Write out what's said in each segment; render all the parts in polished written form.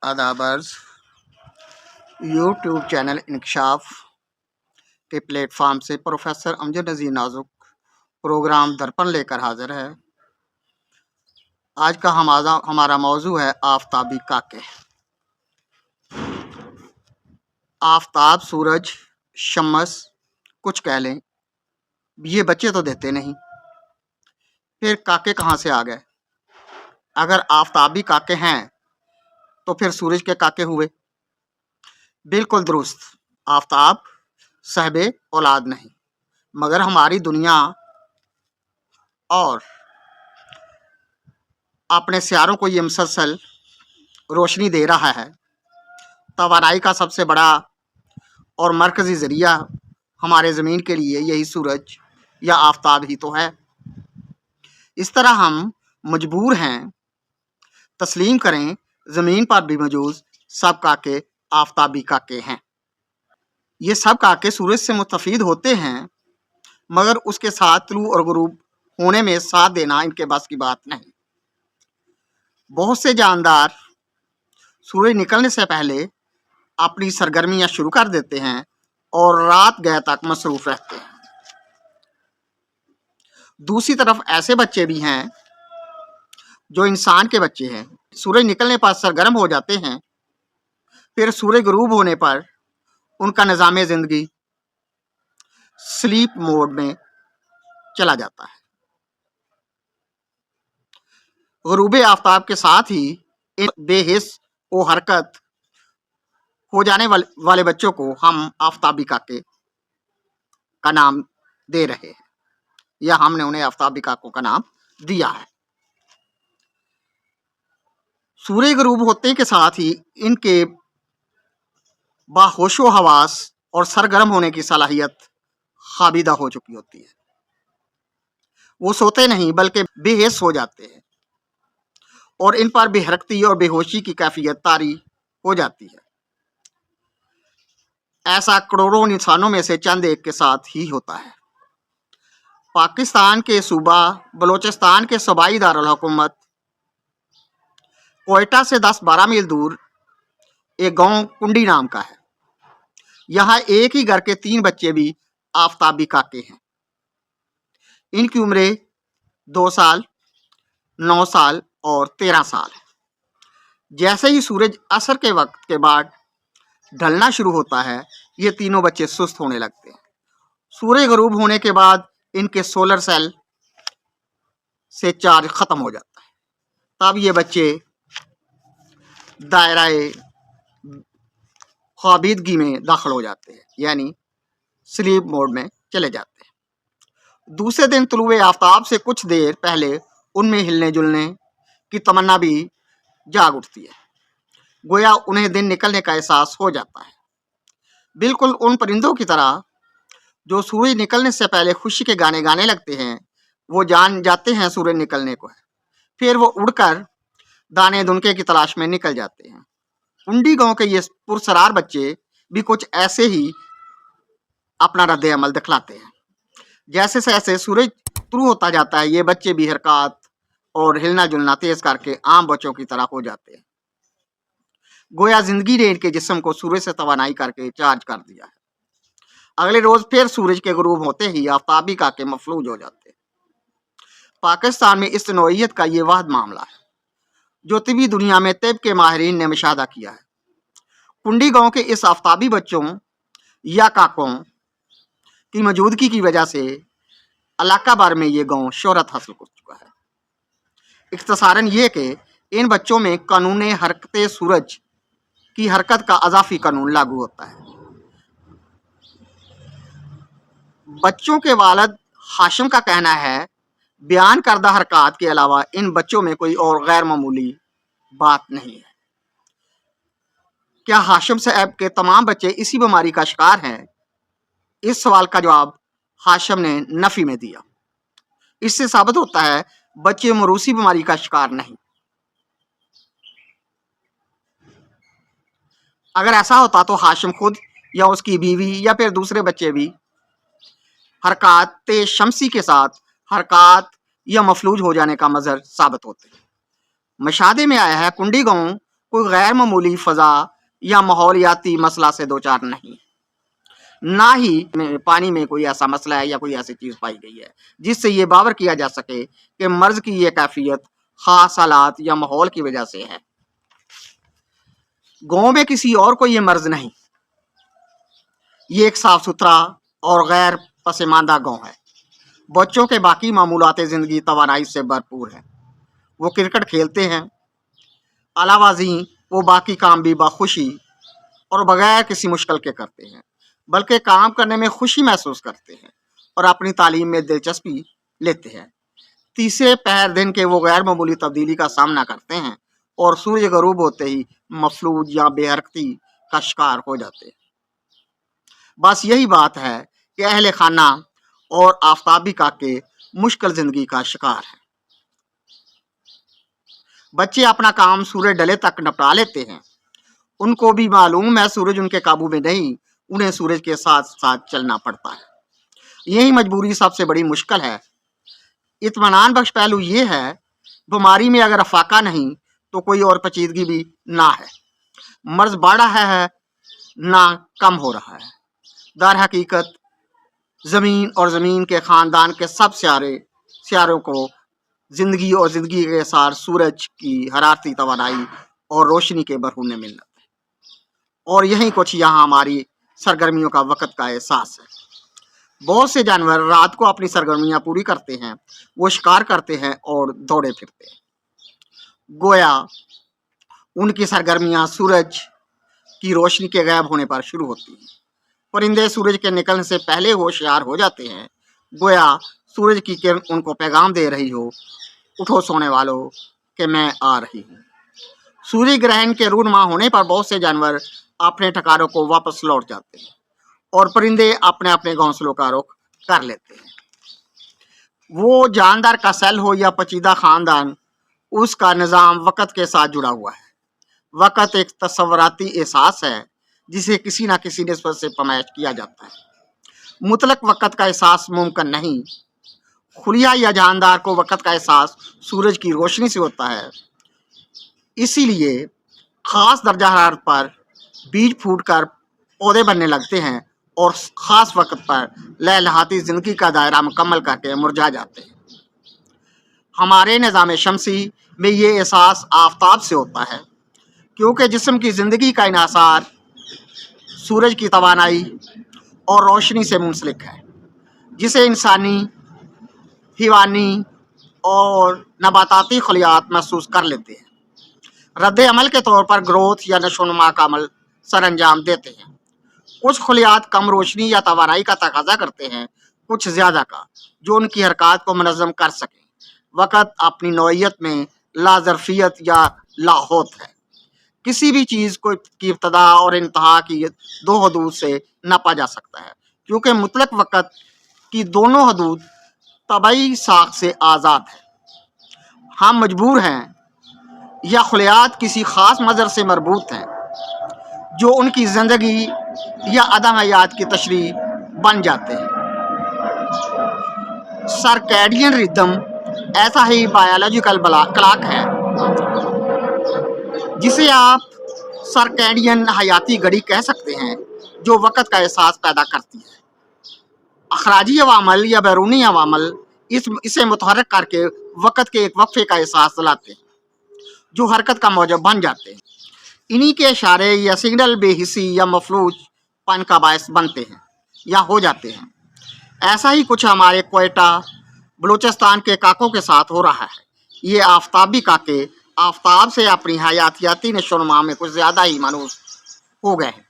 आदाबर्ज YouTube channel इंकशाफ के platform से professor Amjad नज़ीर नाजुक प्रोग्राम दर्पण लेकर हाजिर है। आज का हमारा मौजू है आफताबी काके। आफताब, सूरज, शम्स कुछ कह लें, ये बच्चे तो देते नहीं, फिर काके कहाँ से आ गए? अगर आफताबी काके हैं तो फिर सूरज के काके हुए? बिल्कुल दुरुस्त, आफताब साहिबे औलाद नहीं, मगर हमारी दुनिया और अपने सियारों को ये मुसलसल रोशनी दे रहा है। तवानाई का सबसे बड़ा और मरकज़ी ज़रिया हमारे ज़मीन के लिए यही सूरज या आफताब ही तो है। इस तरह हम मजबूर हैं तस्लीम करें ज़मीन पर भी मौजूद सब काके आफताबी काके हैं। ये सब काके सूरज से मुस्तफ़ीद होते हैं, मगर उसके साथ तुलू और गुरूब होने में साथ देना इनके बस की बात नहीं। बहुत से जानदार सूरज निकलने से पहले अपनी सरगर्मियां शुरू कर देते हैं और रात गए तक मसरूफ़ रहते हैं। दूसरी तरफ ऐसे बच्चे भी हैं जो इंसान के बच्चे हैं, सूरज निकलने पर सरगर्म हो जाते हैं, फिर सूरज गुरूब होने पर उनका निज़ाम ज़िंदगी स्लीप मोड में चला जाता है। गुरूब आफताब के साथ ही इन बेहिस ओ हरकत हो जाने वाले बच्चों को हम आफताबी काके का नाम दे रहे हैं, या हमने उन्हें आफताबी काकों का नाम दिया है। सूर्य गुरूब होते के साथ ही इनके बाहोशो हवास और सरगर्म होने की सलाहियत हाबिदा हो चुकी होती है। वो सोते नहीं बल्कि बेहोश हो जाते हैं और इन पर बेहरकती और बेहोशी की कैफियत तारी हो जाती है। ऐसा करोड़ों इंसानों में से चंद एक के साथ ही होता है। पाकिस्तान के सूबा बलोचिस्तान के सूबाई दारुल हुकूमत कोयटा से 10-12 मील दूर एक गांव कुंडी नाम का है। यहाँ एक ही घर के 3 बच्चे भी आफताबी काके हैं। इनकी उम्रें 2 साल, 9 साल और 13 साल है। जैसे ही सूरज असर के वक्त के बाद ढलना शुरू होता है, ये तीनों बच्चे सुस्त होने लगते हैं। सूर्य गरूब होने के बाद इनके सोलर सेल से चार्ज ख़त्म हो जाता है। तब ये बच्चे दायराए ख्वाबीदगी में दाखिल हो जाते हैं, यानी स्लीप मोड में चले जाते हैं। दूसरे दिन तुलुए आफताब से कुछ देर पहले उनमें हिलने जुलने की तमन्ना भी जाग उठती है। गोया उन्हें दिन निकलने का एहसास हो जाता है, बिल्कुल उन परिंदों की तरह जो सूरज निकलने से पहले खुशी के गाने गाने लगते हैं। वो जान जाते हैं सूरज निकलने को है, फिर वो उड़कर दाने दुनके की तलाश में निकल जाते हैं। कुंडी गांव के ये पुरसरार बच्चे भी कुछ ऐसे ही अपना रद्द अमल दिखलाते हैं। जैसे जैसे सूरज शुरू होता जाता है, ये बच्चे भी हरकत और हिलना जुलना तेज करके आम बच्चों की तरह हो जाते हैं। गोया जिंदगी ने इनके जिस्म को सूरज से तवानाई करके चार्ज कर दिया है। अगले रोज फिर सूरज के गुरूब होते ही आफताबी काके मफलूज हो जाते हैं। पाकिस्तान में इस नौइयत का ये वाहिद मामला है जो तिबी दुनिया में तिब के माहिरीन ने मुशाहदा किया है। कुंडी गांव के इस आफताबी बच्चों या काकों की मौजूदगी की वजह से इलाका भर में ये गांव शोहरत हासिल कर चुका है। इख्तिसारन ये कि इन बच्चों में कानून हरकत सूरज की हरकत का अजाफी कानून लागू होता है। बच्चों के वालिद हाशिम का कहना है, बयान करदा हरकत के अलावा इन बच्चों में कोई और गैर मामूली बात नहीं है। क्या हाशिम साहब के तमाम बच्चे इसी बीमारी का शिकार हैं? इस सवाल का जवाब हाशिम ने नफी में दिया। इससे साबित होता है बच्चे मरूसी बीमारी का शिकार नहीं। अगर ऐसा होता तो हाशिम खुद या उसकी बीवी या फिर दूसरे बच्चे भी हरकत शमसी के साथ हरकत या मफलूज हो जाने का मजहर साबित होते हैं। मशादे में आया है कुंडी गांव कोई गैर मामूली फ़ज़ा या माहौलियाती मसला से दो चार नहीं, ना ही पानी में कोई ऐसा मसला है या कोई ऐसी चीज़ पाई गई है जिससे ये बावर किया जा सके कि मर्ज़ की ये कैफियत ख़ास हालात या माहौल की वजह से है। गाँव में किसी और को ये मर्ज़ नहीं, ये एक साफ़ सुथरा और गैर पसमानदा गाँव है। बच्चों के बाकी मामूलात ज़िंदगी तवानाई से भरपूर है। वो क्रिकेट खेलते हैं, अलावा जी वो बाकी काम भी बाखुशी और बगैर किसी मुश्किल के करते हैं, बल्कि काम करने में खुशी महसूस करते हैं और अपनी तालीम में दिलचस्पी लेते हैं। तीसरे पहर दिन के वो गैर मामूली तब्दीली का सामना करते हैं और सूरज गरूब होते ही मफलूज या बेहरकती का शिकार हो जाते हैं। बस यही बात है कि अहले खाना और आफ्ताबी काके मुश्किल ज़िंदगी का शिकार हैं। बच्चे अपना काम सूरज डले तक निपटा लेते हैं। उनको भी मालूम है सूरज उनके काबू में नहीं, उन्हें सूरज के साथ साथ चलना पड़ता है। यही मजबूरी सबसे बड़ी मुश्किल है। इत्मीनान बख्श पहलू ये है, बीमारी में अगर अफाका नहीं तो कोई और पेचीदगी भी ना है। मर्ज बढ़ रहा है ना कम हो रहा है। दर हकीकत ज़मीन और ज़मीन के ख़ानदान के सब सियारों को ज़िंदगी और ज़िंदगी के सार सूरज की हरारती तवानाई और रोशनी के बरहूने मिलत है। और यही कुछ यहाँ हमारी सरगर्मियों का वक़्त का एहसास है। बहुत से जानवर रात को अपनी सरगर्मियाँ पूरी करते हैं, वो शिकार करते हैं और दौड़े फिरते हैं। गोया उनकी सरगर्मियाँ सूरज की रोशनी के गायब होने पर शुरू होती हैं। परिंदे सूरज के निकलने से पहले होशियार हो जाते हैं, गोया सूरज की किरण उनको पैगाम दे रही हो, उठो सोने वालों कि मैं आ रही हूँ। सूर्य ग्रहण के रूनुमा होने पर बहुत से जानवर अपने ठिकानों को वापस लौट जाते हैं और परिंदे अपने अपने घोंसलों का रुख कर लेते हैं। वो जानदार का सेल हो या पचीदा खानदान, उसका निज़ाम वक़्त के साथ जुड़ा हुआ है। वक़्त एक तस्वराती एहसास है जिसे किसी न किसी निस्बत से पैमाइश किया जाता है। मुतलक वक़्त का एहसास मुमकिन नहीं। खुलिया या जानदार को वक़्त का एहसास सूरज की रोशनी से होता है। इसीलिए ख़ास दर्जा हरारत पर बीज फूटकर पौधे बनने लगते हैं और ख़ास वक़्त पर लहलहाती ज़िंदगी का दायरा मुकम्मल करके मुरझा जाते हैं। हमारे निज़ाम शमसी में ये एहसास आफ़ताब से होता है, क्योंकि जिस्म की ज़िंदगी का इन्हिसार सूरज की तवानाई और रोशनी से मुंसलिक है, जिसे इंसानी, हिवानी और नबाताती खलियात महसूस कर लेते हैं। रद्द अमल के तौर पर ग्रोथ या नशोनुमा का अमल सर अंजाम देते हैं। कुछ खलियात कम रोशनी या तवानाई का तकाजा करते हैं, कुछ ज़्यादा का, जो उनकी हरकत को मुनज़्ज़म कर सकें। वक़्त अपनी नौइयत में लाज़रफ़ियत या लाहोत है। किसी भी चीज़ को की इब्तदा और इंतहा की दो हदूद से नापा जा सकता है, क्योंकि मुतलक वक़्त की दोनों हदूद तबई साख से आज़ाद है। हम मजबूर हैं या खलियात किसी ख़ास मज़हर से मरबूत हैं, जो उनकी ज़िंदगी या अदम हयात की तशरीह बन जाते हैं। सर्कैडियन रिदम ऐसा ही बायोलॉजिकल क्लॉक है जिसे आप सर्कैडियन हयाती घड़ी कह सकते हैं, जो वक़्त का एहसास पैदा करती है। अखराजी अवामल या बैरूनी अवामल इसे मुतहर्रिक करके वक़्त के एक वक्फे का एहसास दिलाते हैं, जो हरकत का मौजब बन जाते हैं। इन्हीं के इशारे या सिग्नल बेहिसी या मफलूज पन का बायस बनते हैं या हो जाते हैं। ऐसा ही कुछ हमारे क्वेटा बलूचिस्तान के काकों के साथ हो रहा है। ये आफ्ताबी काके आफ्ताब से अपनी हयातियाती नशोनुमा में कुछ ज़्यादा ही मनूस हो गए हैं।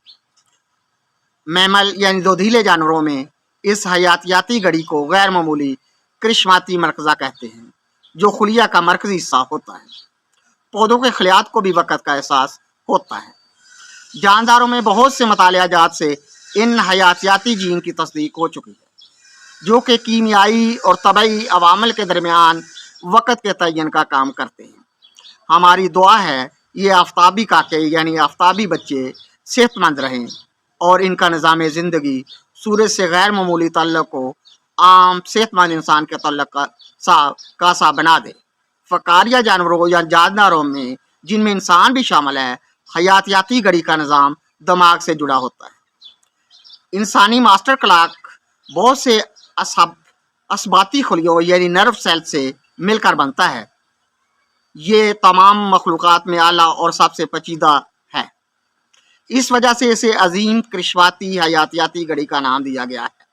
मैमल यानी दोधीले जानवरों में इस हयातियाती घड़ी को गैर मामूली करिश्माती मरकज़ा कहते हैं, जो खुलिया का मरकज़ी हिस्सा होता है। पौधों के खलियात को भी वक़्त का एहसास होता है। जानदारों में बहुत से मतालियात से इन हयातियाती जीन की तस्दीक हो चुकी है, जो कि कीमियाई और तबई अवामल के दरमियान वक़्त के तयन का काम करते हैं। हमारी दुआ है ये आफ्ताबी काके यानी आफ्ताबी बच्चे सेहतमंद रहें और इनका निज़ाम ज़िंदगी सूरज से गैर मामूली तल्लुक़ को आम सेहतमंद इंसान के तल्लुक़ का सा बना दे। फ़कारिया जानवरों या जानदारों में जिनमें इंसान भी शामिल है, हयातियाती घड़ी का निज़ाम दिमाग से जुड़ा होता है। इंसानी मास्टर क्लॉक बहुत से असबाती खलियों यानी नर्व सेल से मिलकर बनता है। ये तमाम मखलूक़ात में आला और सबसे पेचीदा है। इस वजह से इसे अजीम कृशवाती हयातियाती घड़ी का नाम दिया गया है।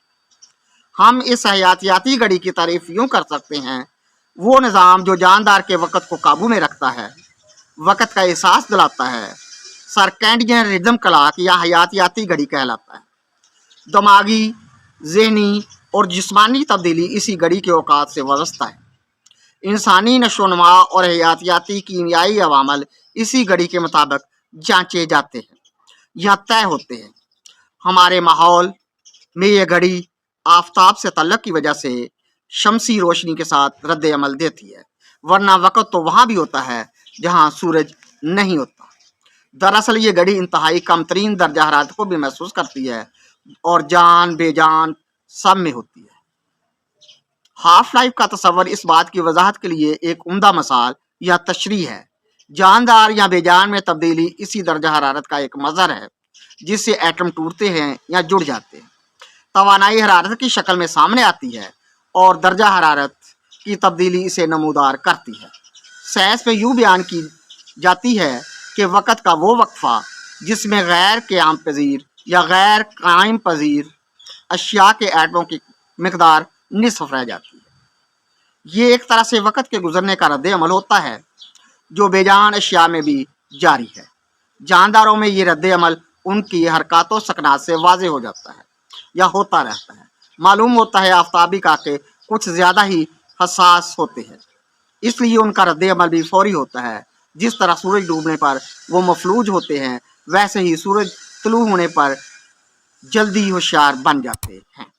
हम इस हयातियाती घड़ी की तारीफ यूँ कर सकते हैं, वो निज़ाम जो जानदार के वक़्त को काबू में रखता है, वक़्त का एहसास दिलाता है, सर्कैडियन रिदम क्लॉक या हयातियाती घड़ी कहलाता है। दिमागी, ज़हनी और जिस्मानी तब्दीली इसी घड़ी के औकात से वाबस्ता है। इंसानी नशोनुमा और हयातियाती कीमियाई अवामल इसी घड़ी के मुताबिक जांचे जाते हैं या तय होते हैं। हमारे माहौल में ये घड़ी आफताब से तल्लुक़ की वजह से शमसी रोशनी के साथ रद्द अमल देती है, वरना वक़्त तो वहाँ भी होता है जहाँ सूरज नहीं होता। दरअसल ये घड़ी इंतहाई कम तरीन दर्जा हरारत को भी महसूस करती है और जान बेजान सब में होती है। हाफ लाइफ का तस्वर इस बात की वजाहत के लिए एक उम्दा मिसाल या तशरीह है। जानदार या बेजान में तब्दीली इसी दर्जा हरारत का एक मज़हर है जिससे एटम टूटते हैं या जुड़ जाते हैं। तवानाई हरारत की शक्ल में सामने आती है और दर्जा हरारत की तब्दीली इसे नमूदार करती है। साइंस में यूँ बयान की जाती है कि वक़्त का वो वक्फ़ा जिसमें गैर क़याम पज़ीर या गैर कायम पज़ीर अशिया के एटमों की मिकदार निसफ रह जाती है। ये एक तरह से वक़्त के गुजरने का रद्द अमल होता है जो बेजान अशिया में भी जारी है। जानदारों में ये रद्द अमल उनकी हरकतों सकनात से वाज़े हो जाता है या होता रहता है। मालूम होता है आफ्ताबी काके कुछ ज़्यादा ही हसास होते हैं, इसलिए उनका रद्द अमल भी फौरी होता है। जिस तरह सूरज डूबने पर वो मफलूज होते हैं, वैसे ही सूरज तुलू होने पर जल्दी होशियार बन जाते हैं।